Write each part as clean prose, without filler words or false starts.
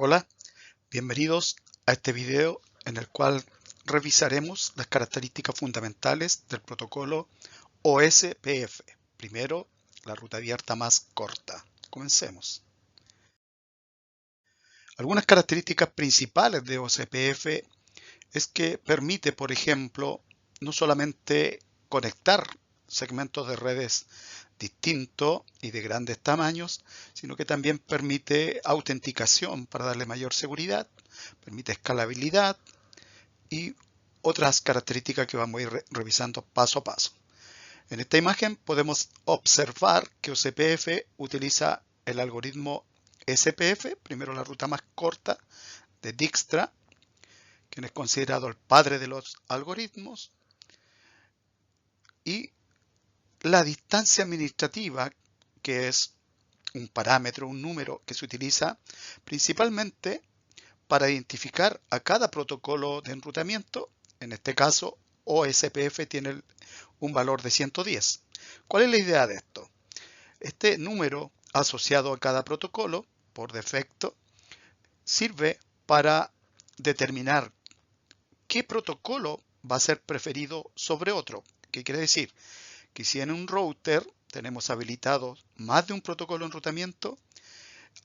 Hola, bienvenidos a este video en el cual revisaremos las características fundamentales del protocolo OSPF. Primero, la ruta abierta más corta. Comencemos. Algunas características principales de OSPF es que permite, por ejemplo, no solamente conectar segmentos de redes distintos y de grandes tamaños, sino que también permite autenticación para darle mayor seguridad, permite escalabilidad y otras características que vamos a ir revisando paso a paso. En esta imagen podemos observar que OCPF utiliza el algoritmo SPF, primero la ruta más corta de Dijkstra, quien es considerado el padre de los algoritmos, y la distancia administrativa, que es un parámetro, un número que se utiliza principalmente para identificar a cada protocolo de enrutamiento. En este caso, OSPF tiene un valor de 110. ¿Cuál es la idea de esto? Este número asociado a cada protocolo, por defecto, sirve para determinar qué protocolo va a ser preferido sobre otro. ¿Qué quiere decir? Que si en un router tenemos habilitados más de un protocolo de enrutamiento,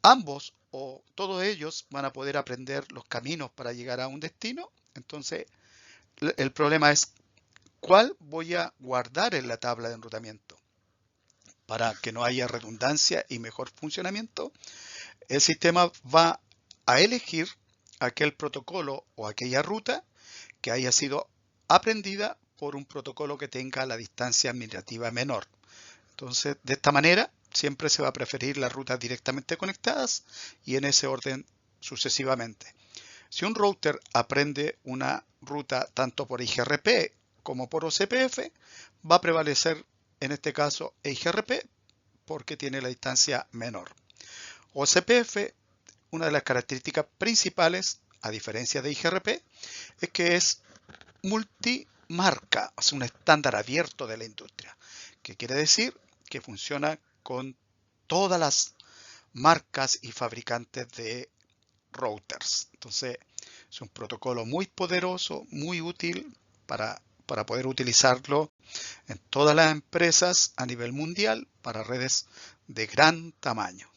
ambos o todos ellos van a poder aprender los caminos para llegar a un destino. Entonces, el problema es cuál voy a guardar en la tabla de enrutamiento. Para que no haya redundancia y mejor funcionamiento, el sistema va a elegir aquel protocolo o aquella ruta que haya sido aprendida por un protocolo que tenga la distancia administrativa menor. Entonces, de esta manera, siempre se va a preferir las rutas directamente conectadas y en ese orden sucesivamente. Si un router aprende una ruta tanto por IGRP como por OCPF, va a prevalecer en este caso IGRP porque tiene la distancia menor. OCPF, una de las características principales, a diferencia de IGRP, es que es multimarca, es un estándar abierto de la industria, que quiere decir que funciona con todas las marcas y fabricantes de routers. Entonces, es un protocolo muy poderoso, muy útil para poder utilizarlo en todas las empresas a nivel mundial para redes de gran tamaño.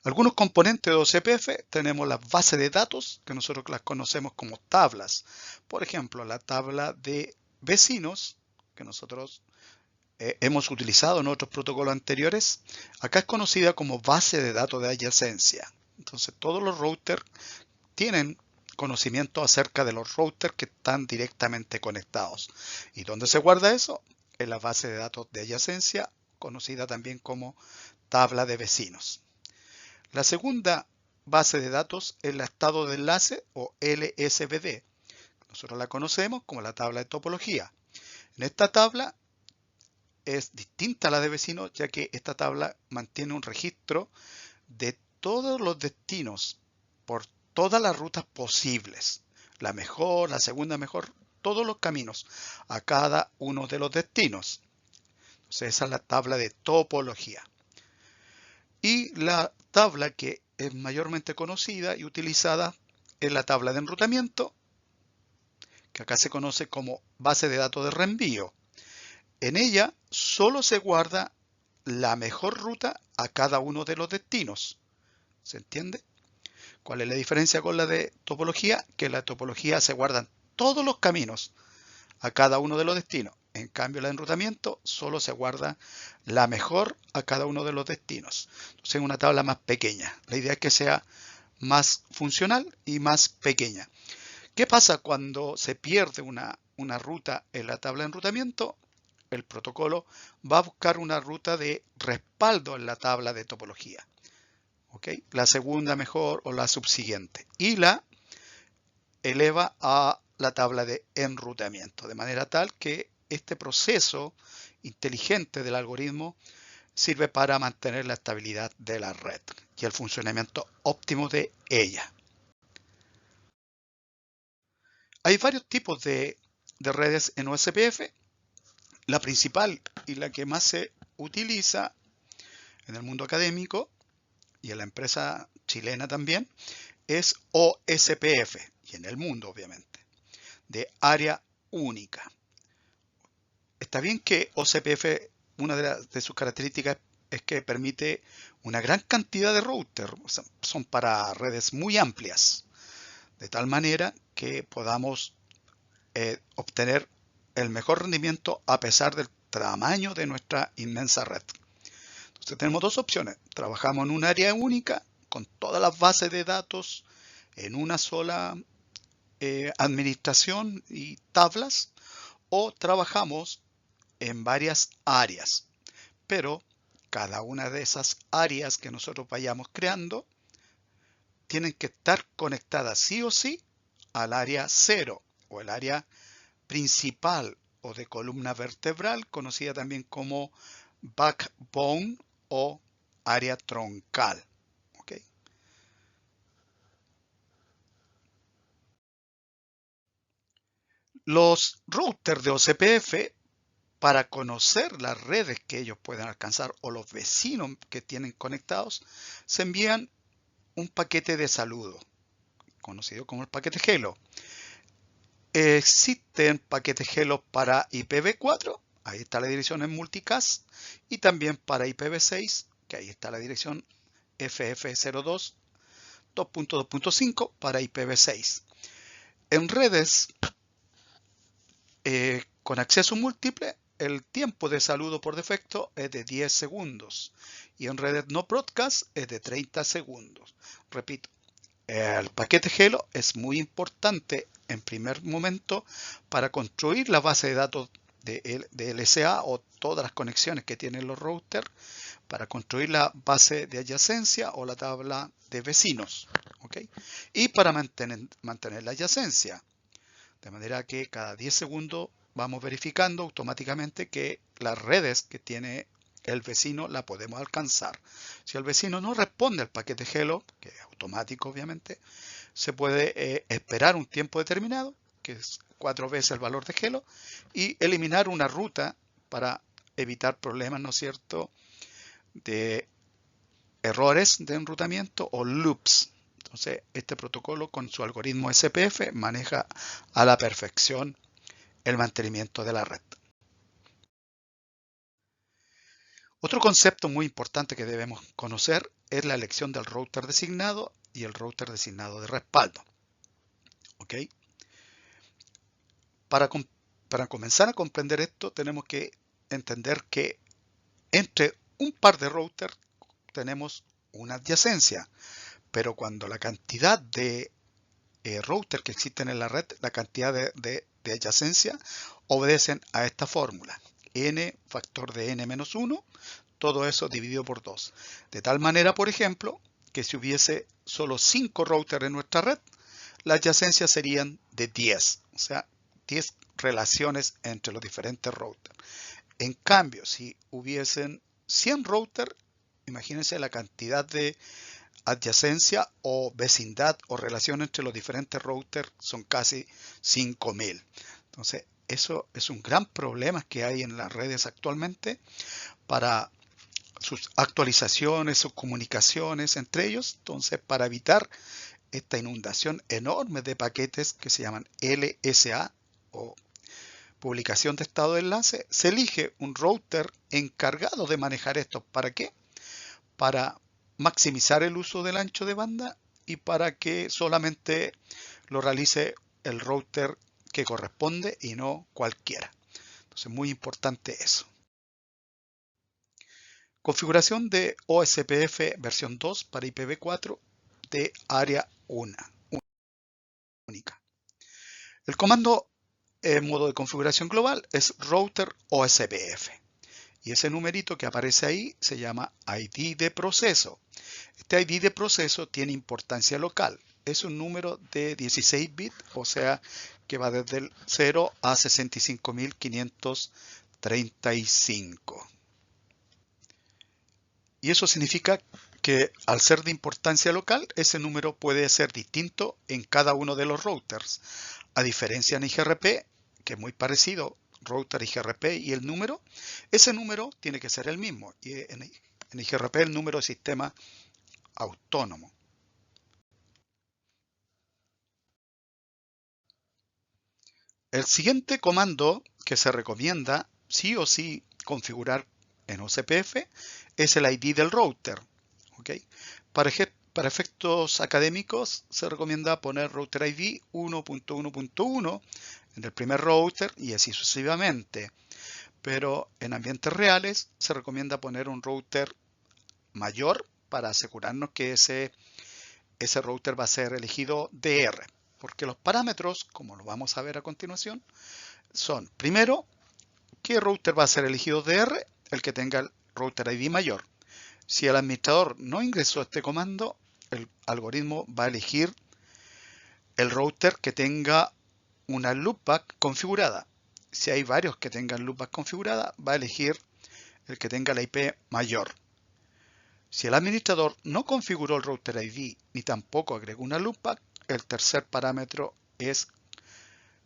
Algunos componentes de OCPF tenemos las bases de datos, que nosotros las conocemos como tablas. Por ejemplo, la tabla de vecinos, que nosotros hemos utilizado en otros protocolos anteriores, acá es conocida como base de datos de adyacencia. Entonces, todos los routers tienen conocimiento acerca de los routers que están directamente conectados. ¿Y dónde se guarda eso? En la base de datos de adyacencia, conocida también como tabla de vecinos. La segunda base de datos es el estado de enlace o LSBD. Nosotros la conocemos como la tabla de topología. En esta tabla es distinta a la de vecinos, ya que esta tabla mantiene un registro de todos los destinos por todas las rutas posibles. La mejor, la segunda mejor, todos los caminos a cada uno de los destinos. Entonces esa es la tabla de topología. Y la tabla que es mayormente conocida y utilizada es la tabla de enrutamiento, que acá se conoce como base de datos de reenvío. En ella solo se guarda la mejor ruta a cada uno de los destinos. ¿Se entiende? ¿Cuál es la diferencia con la de topología? Que en la topología se guardan todos los caminos a cada uno de los destinos. En cambio, el enrutamiento solo se guarda la mejor a cada uno de los destinos. Entonces, es una tabla más pequeña. La idea es que sea más funcional y más pequeña. ¿Qué pasa cuando se pierde una ruta en la tabla de enrutamiento? El protocolo va a buscar una ruta de respaldo en la tabla de topología. ¿Okay? La segunda mejor o la subsiguiente. Y la eleva a la tabla de enrutamiento, de manera tal que este proceso inteligente del algoritmo sirve para mantener la estabilidad de la red y el funcionamiento óptimo de ella. Hay varios tipos de redes en OSPF. La principal y la que más se utiliza en el mundo académico y en la empresa chilena también, es OSPF, y en el mundo obviamente, de área única. Está bien que OSPF, una de sus características es que permite una gran cantidad de routers, son para redes muy amplias, de tal manera que podamos obtener el mejor rendimiento a pesar del tamaño de nuestra inmensa red. Entonces tenemos dos opciones. Trabajamos en un área única con todas las bases de datos en una sola administración y tablas, o trabajamos en varias áreas, pero cada una de esas áreas que nosotros vayamos creando tienen que estar conectadas sí o sí al área 0 o el área principal o de columna vertebral, conocida también como backbone o área troncal. ¿Okay? Los routers de OCPF, para conocer las redes que ellos pueden alcanzar o los vecinos que tienen conectados, se envían un paquete de saludo, conocido como el paquete Hello. Existen paquetes Hello para IPv4, ahí está la dirección en multicast, y también para IPv6, que ahí está la dirección FF02 2.2.5 para IPv6. En redes con acceso múltiple, el tiempo de saludo por defecto es de 10 segundos y en redes no broadcast es de 30 segundos. Repito, el paquete Hello es muy importante en primer momento para construir la base de datos de LSA o todas las conexiones que tienen los routers, para construir la base de adyacencia o la tabla de vecinos, ¿okay? Y para mantener la adyacencia. De manera que cada 10 segundos vamos verificando automáticamente que las redes que tiene el vecino la podemos alcanzar. Si el vecino no responde al paquete Hello, que es automático obviamente, se puede esperar un tiempo determinado, que es 4 veces el valor de Hello, y eliminar una ruta para evitar problemas, ¿no es cierto?, de errores de enrutamiento o loops. Entonces, este protocolo con su algoritmo SPF maneja a la perfección el mantenimiento de la red. Otro concepto muy importante que debemos conocer es la elección del router designado y el router designado de respaldo. ¿Ok? Para comenzar a comprender esto, tenemos que entender que entre un par de routers tenemos una adyacencia, pero cuando la cantidad de routers que existen en la red, la cantidad de adyacencia, obedecen a esta fórmula. N factor de n-1, todo eso dividido por 2. De tal manera, por ejemplo, que si hubiese solo 5 routers en nuestra red, las adyacencias serían de 10, o sea, 10 relaciones entre los diferentes routers. En cambio, si hubiesen 100 routers, imagínense la cantidad de adyacencia o vecindad o relación entre los diferentes routers son casi 5000. Entonces, eso es un gran problema que hay en las redes actualmente para sus actualizaciones, sus comunicaciones entre ellos. Entonces, para evitar esta inundación enorme de paquetes que se llaman LSA o publicación de estado de enlace, se elige un router encargado de manejar esto. ¿Para qué? Para maximizar el uso del ancho de banda y para que solamente lo realice el router que corresponde y no cualquiera. Entonces, muy importante eso. Configuración de OSPF versión 2 para IPv4 de área única. El comando en modo de configuración global es router OSPF. Y ese numerito que aparece ahí se llama ID de proceso. Este ID de proceso tiene importancia local. Es un número de 16 bits, o sea que va desde el 0 a 65.535. Y eso significa que al ser de importancia local, ese número puede ser distinto en cada uno de los routers. A diferencia en IGRP, que es muy parecido, router IGRP y el número, ese número tiene que ser el mismo. Y en IGRP el número de sistema autónomo. El siguiente comando que se recomienda sí o sí configurar en OCPF es el ID del router. ¿Okay? Para efectos académicos se recomienda poner router ID 1.1.1 en el primer router y así sucesivamente. Pero en ambientes reales se recomienda poner un router mayor para asegurarnos que ese router va a ser elegido DR. Porque los parámetros, como lo vamos a ver a continuación, son, primero, ¿qué router va a ser elegido DR? El que tenga el router ID mayor. Si el administrador no ingresó este comando, el algoritmo va a elegir el router que tenga una loopback configurada. Si hay varios que tengan loopback configurada, va a elegir el que tenga la IP mayor. Si el administrador no configuró el router ID ni tampoco agregó una loopback, el tercer parámetro es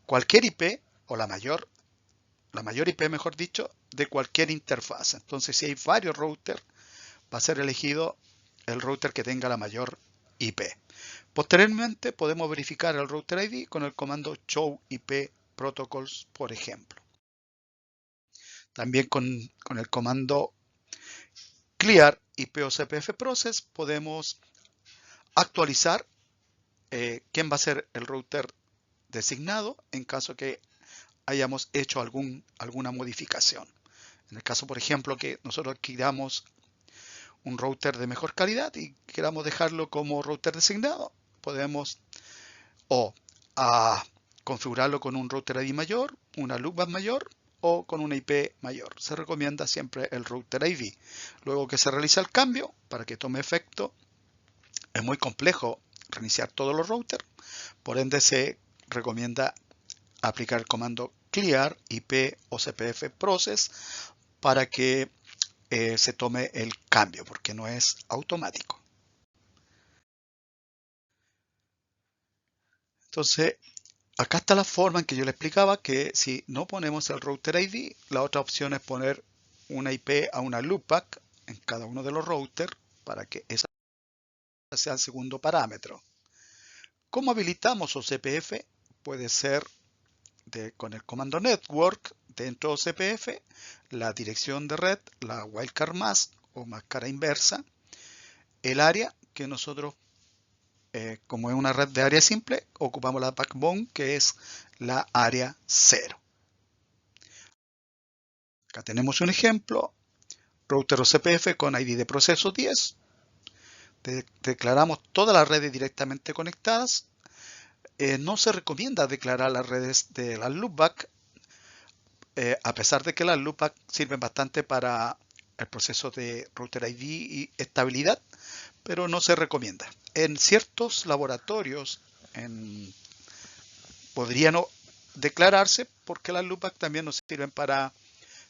cualquier IP o la mayor IP, mejor dicho, de cualquier interfaz. Entonces, si hay varios routers, va a ser elegido el router que tenga la mayor IP. Posteriormente, podemos verificar el router ID con el comando show IP protocols, por ejemplo. También con el comando clear IP OCPF process podemos actualizar quién va a ser el router designado en caso que hayamos hecho alguna modificación. En el caso, por ejemplo, que nosotros queramos un router de mejor calidad y queramos dejarlo como router designado, podemos configurarlo con un router ID mayor, una loopback mayor o con una IP mayor. Se recomienda siempre el router ID. Luego que se realiza el cambio, para que tome efecto, es muy complejo reiniciar todos los routers, por ende se recomienda aplicar el comando clear IP OCPF process para que se tome el cambio, porque no es automático. Entonces, acá está la forma en que yo le explicaba que si no ponemos el router ID, la otra opción es poner una IP a una loopback en cada uno de los routers para que esa sea el segundo parámetro. ¿Cómo habilitamos OCPF? Puede ser con el comando network dentro de OCPF, la dirección de red, la wildcard mask o máscara inversa, el área que nosotros, como es una red de área simple, ocupamos la backbone que es la área 0. Acá tenemos un ejemplo, router OCPF con ID de proceso 10. Declaramos todas las redes directamente conectadas. No se recomienda declarar las redes de las loopback, a pesar de que las loopback sirven bastante para el proceso de router ID y estabilidad, pero no se recomienda. En ciertos laboratorios podrían declararse porque las loopback también nos sirven para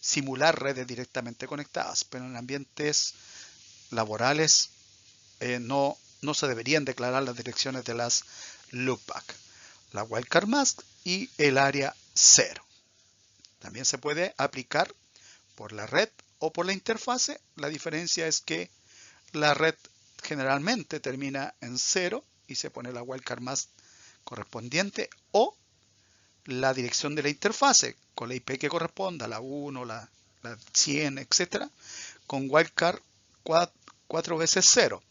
simular redes directamente conectadas, pero en ambientes laborales no se deberían declarar las direcciones de las loopback, la wildcard mask y el área 0. También se puede aplicar por la red o por la interfase. La diferencia es que la red generalmente termina en 0 y se pone la wildcard mask correspondiente, o la dirección de la interfase con la IP que corresponda, la 1, la 100, etc., con wildcard 4 veces 0.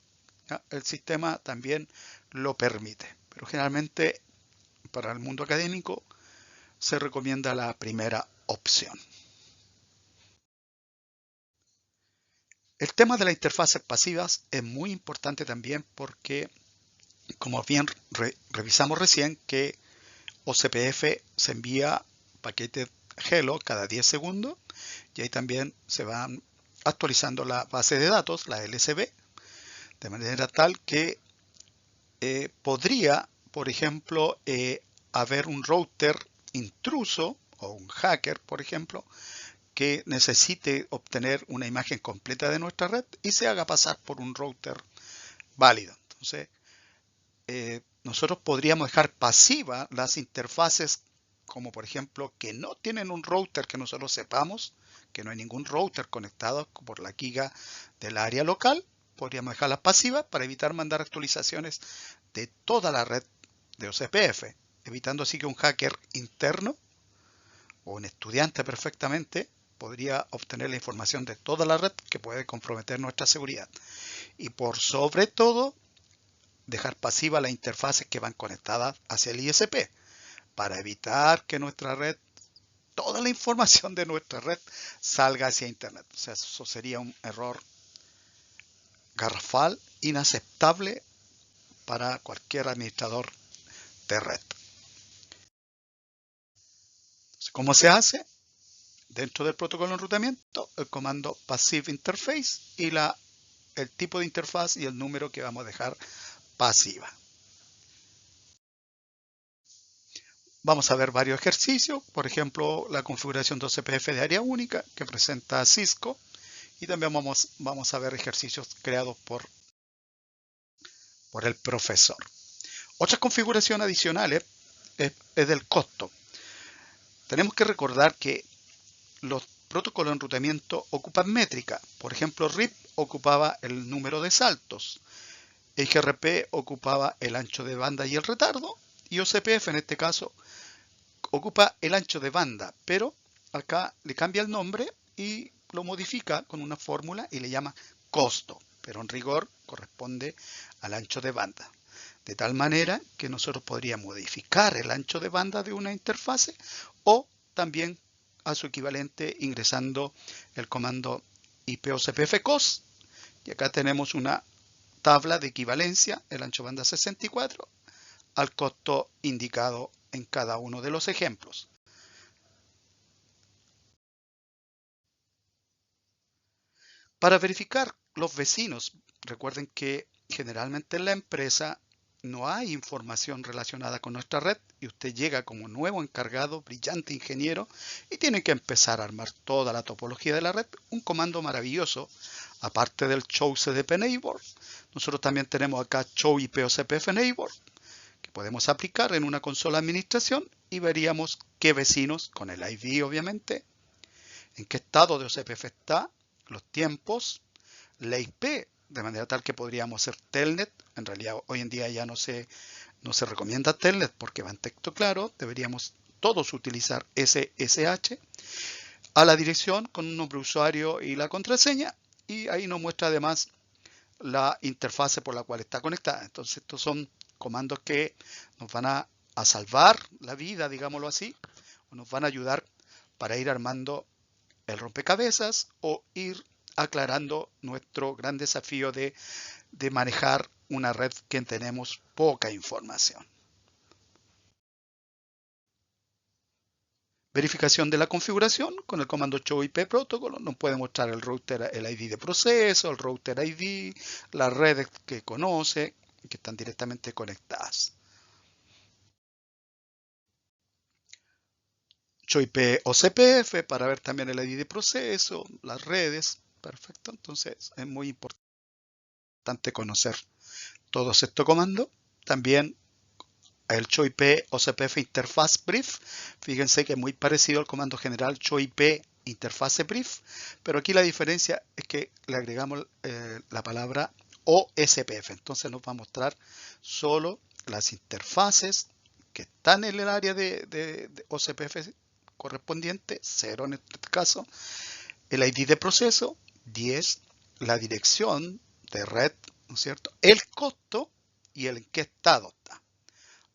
¿Ya? El sistema también lo permite, pero generalmente para el mundo académico se recomienda la primera opción. El tema de las interfaces pasivas es muy importante también porque, como bien revisamos recién, que OCPF se envía paquetes Hello cada 10 segundos y ahí también se van actualizando la base de datos, la LSB, de manera tal que podría, por ejemplo, haber un router intruso o un hacker, por ejemplo, que necesite obtener una imagen completa de nuestra red y se haga pasar por un router válido. Entonces, nosotros podríamos dejar pasivas las interfaces, como por ejemplo que no tienen un router que nosotros sepamos, que no hay ningún router conectado por la giga del área local, podríamos dejarlas pasivas para evitar mandar actualizaciones de toda la red de OCPF, evitando así que un hacker interno o un estudiante perfectamente podría obtener la información de toda la red que puede comprometer nuestra seguridad. Y por sobre todo, dejar pasiva las interfaces que van conectadas hacia el ISP para evitar que nuestra red, toda la información de nuestra red salga hacia Internet. O sea, eso sería un error garrafal, inaceptable para cualquier administrador de red. ¿Cómo se hace? Dentro del protocolo de enrutamiento, el comando passive interface y el tipo de interfaz y el número que vamos a dejar pasiva. Vamos a ver varios ejercicios, por ejemplo, la configuración de OCPF de área única que presenta Cisco, y también vamos a ver ejercicios creados por el profesor. Otra configuración adicional es del costo. Tenemos que recordar que los protocolos de enrutamiento ocupan métrica. Por ejemplo, RIP ocupaba el número de saltos, XRP ocupaba el ancho de banda y el retardo, y OCPF en este caso ocupa el ancho de banda, pero acá le cambia el nombre y lo modifica con una fórmula y le llama costo, pero en rigor corresponde al ancho de banda. De tal manera que nosotros podríamos modificar el ancho de banda de una interfase o también a su equivalente ingresando el comando IPOCPFCOS. Y acá tenemos una tabla de equivalencia, el ancho de banda 64, al costo indicado en cada uno de los ejemplos. Para verificar los vecinos, recuerden que generalmente en la empresa no hay información relacionada con nuestra red y usted llega como nuevo encargado, brillante ingeniero, y tiene que empezar a armar toda la topología de la red. Un comando maravilloso, aparte del show CDP neighbor, nosotros también tenemos acá show IPOCPF neighbor, que podemos aplicar en una consola de administración y veríamos qué vecinos, con el ID obviamente, en qué estado de OCPF está, los tiempos, la IP, de manera tal que podríamos hacer telnet. En realidad hoy en día ya no se recomienda telnet porque va en texto claro, deberíamos todos utilizar SSH, a la dirección con un nombre de usuario y la contraseña, y ahí nos muestra además la interfase por la cual está conectada. Entonces estos son comandos que nos van a salvar la vida, digámoslo así, o nos van a ayudar para ir armando el rompecabezas o ir aclarando nuestro gran desafío de manejar una red que tenemos poca información. Verificación de la configuración con el comando show IP protocolo. Nos puede mostrar el router, el ID de proceso, el router ID, las redes que conoce, que están directamente conectadas. Show IP OCPF para ver también el ID de proceso, las redes. Perfecto, entonces es muy importante conocer todos estos comandos. También el show IP OCPF interface brief. Fíjense que es muy parecido al comando general show IP interface brief, pero aquí la diferencia es que le agregamos la palabra OSPF. Entonces nos va a mostrar solo las interfaces que están en el área de OCPF correspondiente, 0 en este caso, el ID de proceso, 10, la dirección de red, ¿no es cierto?, el costo y el en qué estado está.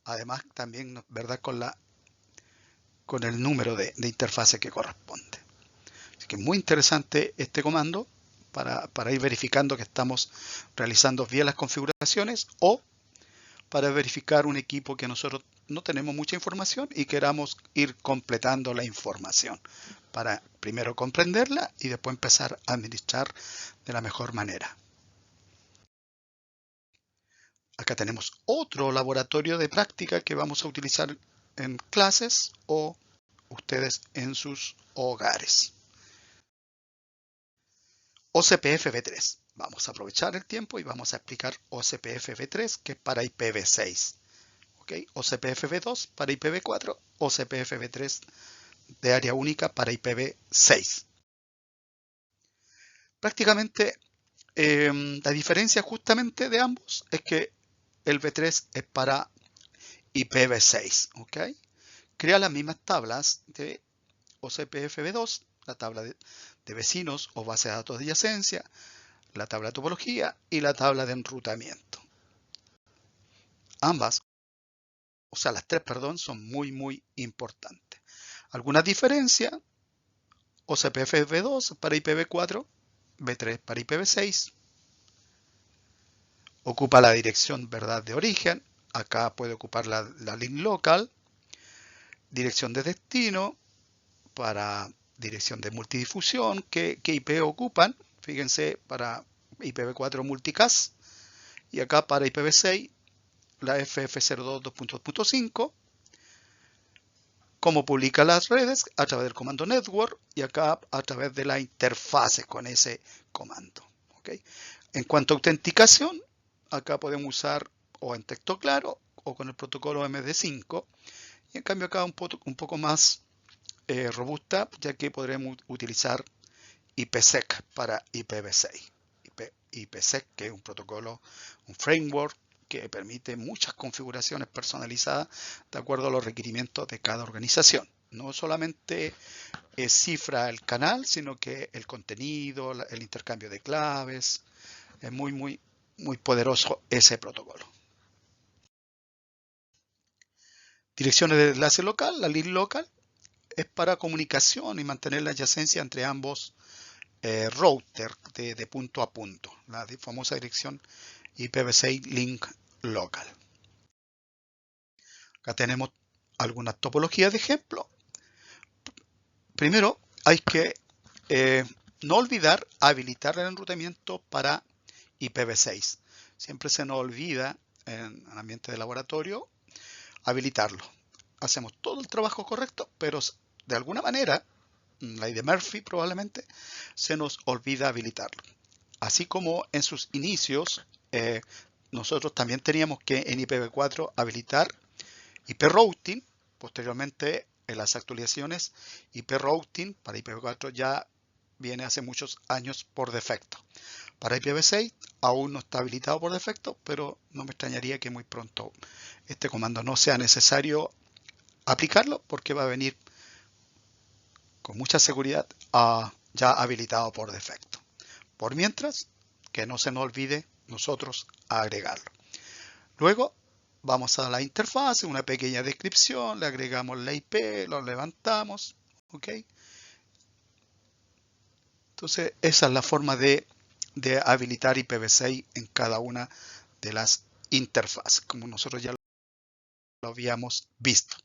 Además también, ¿verdad?, con el número de interfase que corresponde. Así que es muy interesante este comando para ir verificando que estamos realizando bien las configuraciones o para verificar un equipo que nosotros no tenemos mucha información y queramos ir completando la información para primero comprenderla y después empezar a administrar de la mejor manera. Acá tenemos otro laboratorio de práctica que vamos a utilizar en clases o ustedes en sus hogares. OCPF v3. Vamos a aprovechar el tiempo y vamos a explicar OCPF v3, que es para IPv6. ¿Okay? OCPF v2 para IPv4, OCPF v3 de área única para IPv6. Prácticamente La diferencia justamente de ambos es que el V3 es para IPv6, ¿ok? Crea las mismas tablas de OCPF-V2, la tabla de vecinos o base de datos de adyacencia, la tabla de topología y la tabla de enrutamiento. Ambas, o sea, las tres, perdón, son muy importantes. ¿Alguna diferencia? OCPF-V2 para IPv4, V3 para IPv6. Ocupa la dirección verdad de origen. Acá puede ocupar la link local. Dirección de destino para dirección de multidifusión. ¿Qué IP ocupan? Fíjense, para IPv4 multicast. Y acá para IPv6 la FF02 2.2.5. Cómo publica las redes a través del comando network y acá a través de la interfase con ese comando. ¿Okay? En cuanto a autenticación, acá podemos usar o en texto claro o con el protocolo MD5 y en cambio acá un poco más robusta, ya que podremos utilizar IPsec para IPv6. IPsec, que es un protocolo, un framework que permite muchas configuraciones personalizadas de acuerdo a los requerimientos de cada organización. No solamente cifra el canal, sino que el contenido, el intercambio de claves. Es muy poderoso ese protocolo. Direcciones de enlace local, la link local, es para comunicación y mantener la adyacencia entre ambos routers de punto a punto, la famosa dirección IPv6 link local. Acá tenemos algunas topologías de ejemplo. Primero, hay que no olvidar habilitar el enrutamiento para IPv6. Siempre se nos olvida en el ambiente de laboratorio habilitarlo. Hacemos todo el trabajo correcto, pero de alguna manera, la ley de Murphy probablemente, se nos olvida habilitarlo. Así como en sus inicios, nosotros también teníamos que en IPv4 habilitar IP routing. Posteriormente, en las actualizaciones, IP routing para IPv4 ya viene hace muchos años por defecto. Para IPv6 aún no está habilitado por defecto, pero no me extrañaría que muy pronto este comando no sea necesario aplicarlo porque va a venir con mucha seguridad ya habilitado por defecto. Por mientras, que no se nos olvide nosotros agregarlo. Luego vamos a la interfaz, una pequeña descripción, le agregamos la IP, lo levantamos, ¿ok? Entonces esa es la forma de habilitar IPv6 en cada una de las interfaces, como nosotros ya lo habíamos visto.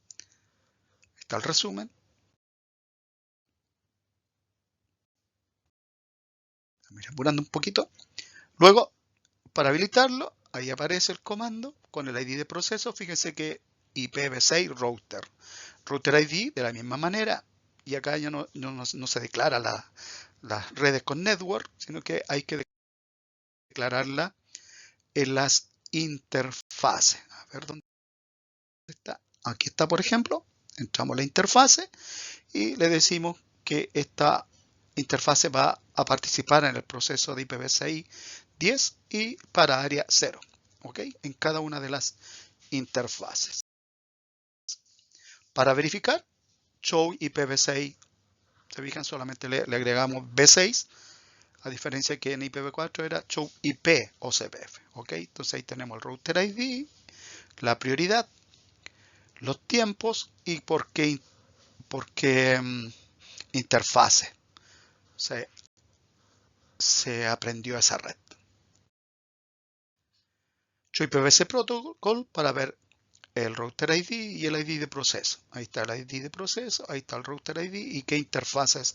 Está el resumen. Mira, apurando un poquito. Luego, para habilitarlo, ahí aparece el comando con el ID de proceso. Fíjense que IPv6 router. Router ID de la misma manera. Y acá ya no se declara las redes con network, sino que hay que declararla en las interfaces. A ver dónde está. Aquí está, por ejemplo. Entramos a la interfase y le decimos que esta interfase va a participar en el proceso de IPv6 10 y para área 0, ¿ok? En cada una de las interfaces. Para verificar, show IPv6, se fijan, solamente le agregamos V6, a diferencia que en IPv4 era show IP OCPF, ¿ok? Entonces ahí tenemos el router ID, la prioridad, los tiempos y por qué interfase se aprendió esa red. Show IPv6 Protocol para ver el router ID y el ID de proceso. Ahí está el ID de proceso, ahí está el router ID y qué interfaces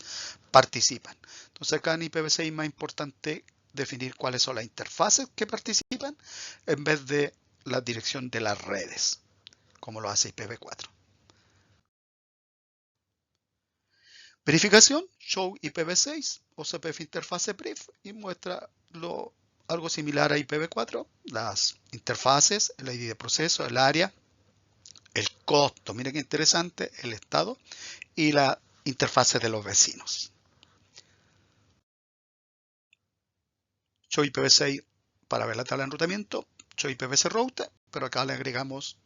participan. Entonces acá en IPv6 es más importante definir cuáles son las interfaces que participan en vez de la dirección de las redes, como lo hace IPv4. Verificación, show IPv6, OCPF interface brief y muestra algo similar a IPv4, las interfaces, el ID de proceso, el área, el costo, miren qué interesante, el estado y la interfase de los vecinos. show IPv6 para ver la tabla de enrutamiento, show IPv6 route, pero acá le agregamos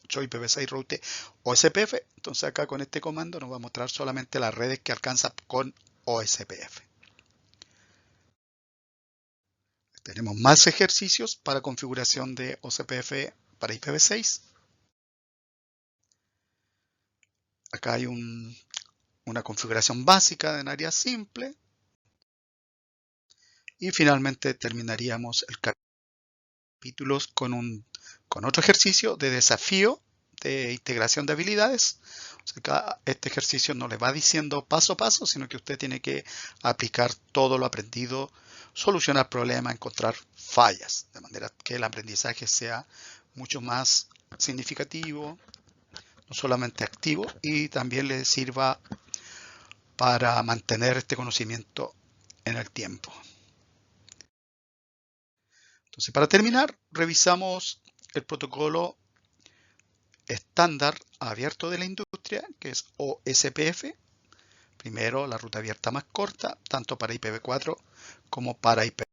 show IPv6 route OSPF. Entonces acá con este comando nos va a mostrar solamente las redes que alcanza con OSPF. Tenemos más ejercicios para configuración de OSPF para IPv6. Acá hay una configuración básica en área simple. Y finalmente terminaríamos el capítulo con otro ejercicio de desafío de integración de habilidades. O sea, acá este ejercicio no le va diciendo paso a paso, sino que usted tiene que aplicar todo lo aprendido, solucionar problemas, encontrar fallas, de manera que el aprendizaje sea mucho más significativo, no solamente activo, y también le sirva para mantener este conocimiento en el tiempo. Entonces, para terminar, revisamos el protocolo estándar abierto de la industria, que es OSPF. Primero, la ruta abierta más corta, tanto para IPv4 como para IPv6.